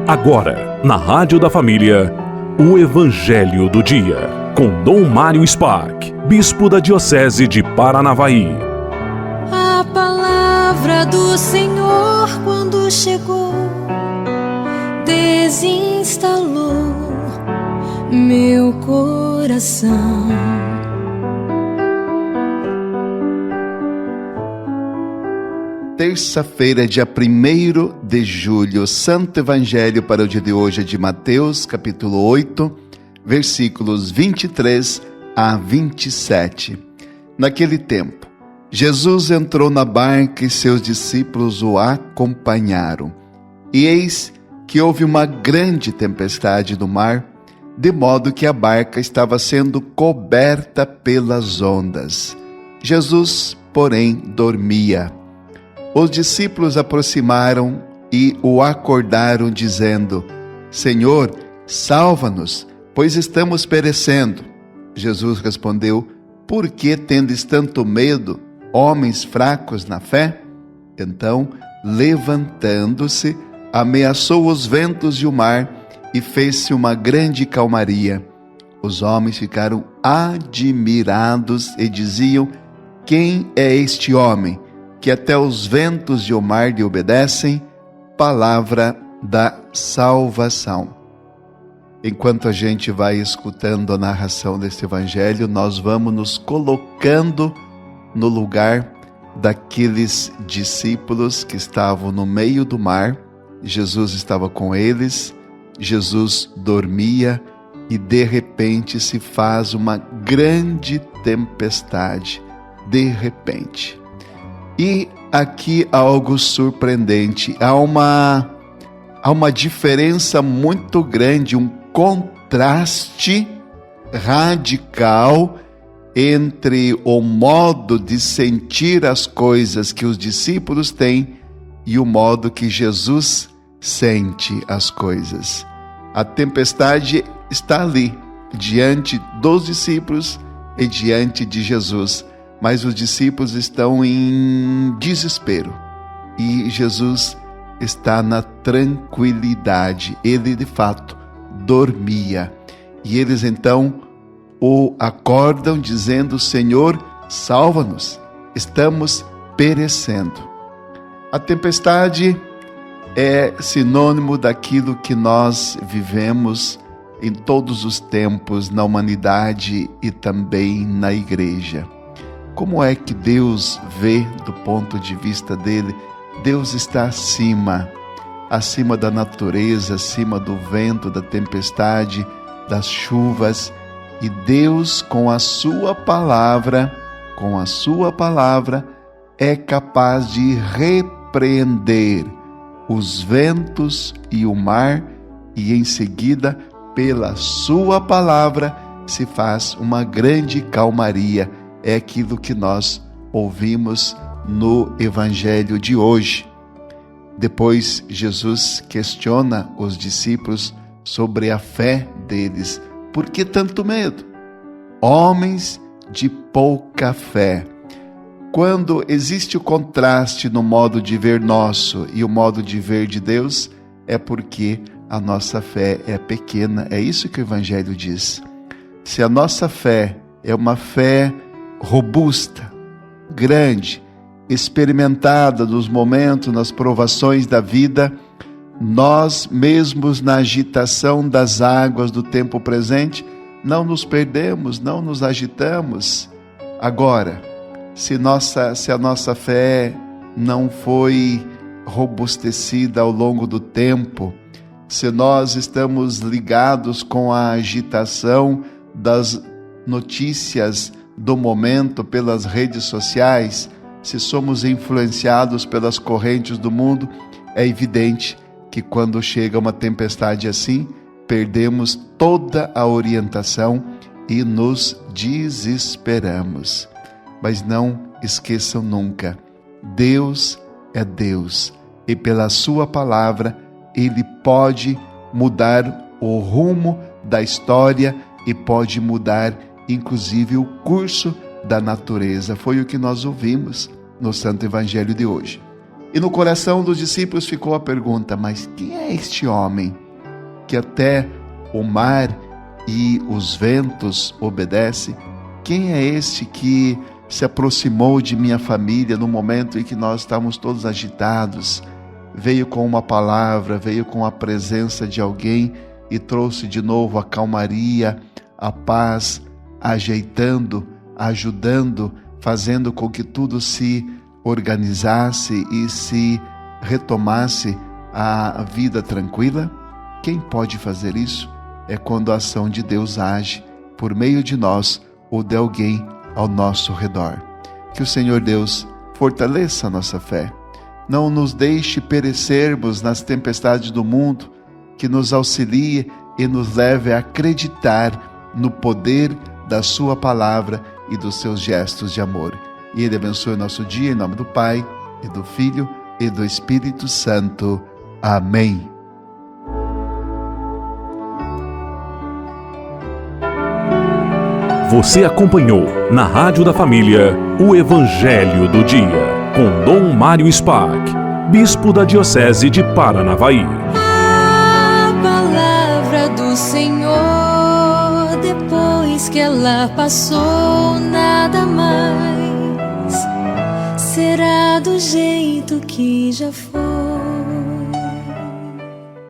Agora, na Rádio da Família, o Evangelho do Dia, com Dom Mário Spark, Bispo da Diocese de Paranavaí. A palavra do Senhor, quando chegou, desinstalou meu coração. Terça-feira, dia 1º de julho, Santo Evangelho para o dia de hoje é de Mateus, capítulo 8, versículos 23 a 27. Naquele tempo, Jesus entrou na barca e seus discípulos o acompanharam. E eis que houve uma grande tempestade no mar, de modo que a barca estava sendo coberta pelas ondas. Jesus, porém, dormia. Os discípulos aproximaram e o acordaram, dizendo: Senhor, salva-nos, pois estamos perecendo. Jesus respondeu: Por que tendes tanto medo, homens fracos na fé? Então, levantando-se, ameaçou os ventos e o mar, e fez-se uma grande calmaria. Os homens ficaram admirados e diziam: Quem é este homem, que até os ventos e o mar lhe obedecem? Palavra da salvação. Enquanto a gente vai escutando a narração deste evangelho, nós vamos nos colocando no lugar daqueles discípulos que estavam no meio do mar. Jesus estava com eles, Jesus dormia e de repente se faz uma grande tempestade. De repente. E aqui algo surpreendente, há uma diferença muito grande, um contraste radical entre o modo de sentir as coisas que os discípulos têm e o modo que Jesus sente as coisas. A tempestade está ali, diante dos discípulos e diante de Jesus. Mas os discípulos estão em desespero e Jesus está na tranquilidade. Ele, de fato, dormia. E eles então o acordam dizendo: Senhor, salva-nos, estamos perecendo. A tempestade é sinônimo daquilo que nós vivemos em todos os tempos na humanidade e também na igreja. Como é que Deus vê do ponto de vista dele? Deus está acima da natureza, acima do vento, da tempestade, das chuvas. E Deus, com a sua palavra, é capaz de repreender os ventos e o mar, e em seguida, pela sua palavra, se faz uma grande calmaria. É aquilo que nós ouvimos no Evangelho de hoje. Depois, Jesus questiona os discípulos sobre a fé deles. Por que tanto medo? Homens de pouca fé. Quando existe o contraste no modo de ver nosso e o modo de ver de Deus, é porque a nossa fé é pequena. É isso que o Evangelho diz. Se a nossa fé é uma fé robusta, grande, experimentada nos momentos, nas provações da vida, nós mesmos na agitação das águas do tempo presente, não nos perdemos, não nos agitamos. Agora, se a nossa fé não foi robustecida ao longo do tempo, se nós estamos ligados com a agitação das notícias do momento pelas redes sociais, se somos influenciados pelas correntes do mundo, é evidente que quando chega uma tempestade assim, perdemos toda a orientação e nos desesperamos. Mas não esqueçam nunca, Deus é Deus e pela sua palavra Ele pode mudar o rumo da história e pode mudar inclusive o curso da natureza. Foi o que nós ouvimos no Santo Evangelho de hoje. E no coração dos discípulos ficou a pergunta: mas quem é este homem que até o mar e os ventos obedecem? Quem é este que se aproximou de minha família no momento em que nós estávamos todos agitados? Veio com uma palavra, veio com a presença de alguém e trouxe de novo a calmaria, a paz, ajeitando, ajudando, fazendo com que tudo se organizasse e se retomasse a vida tranquila? Quem pode fazer isso? É quando a ação de Deus age por meio de nós ou de alguém ao nosso redor. Que o Senhor Deus fortaleça a nossa fé. Não nos deixe perecermos nas tempestades do mundo, que nos auxilie e nos leve a acreditar no poder da sua palavra e dos seus gestos de amor. E Ele abençoe o nosso dia, em nome do Pai, e do Filho, e do Espírito Santo. Amém. Você acompanhou na Rádio da Família o Evangelho do Dia, com Dom Mário Spark, Bispo da Diocese de Paranavaí. A palavra do Senhor, depois que ela passou, nada mais será do jeito que já foi.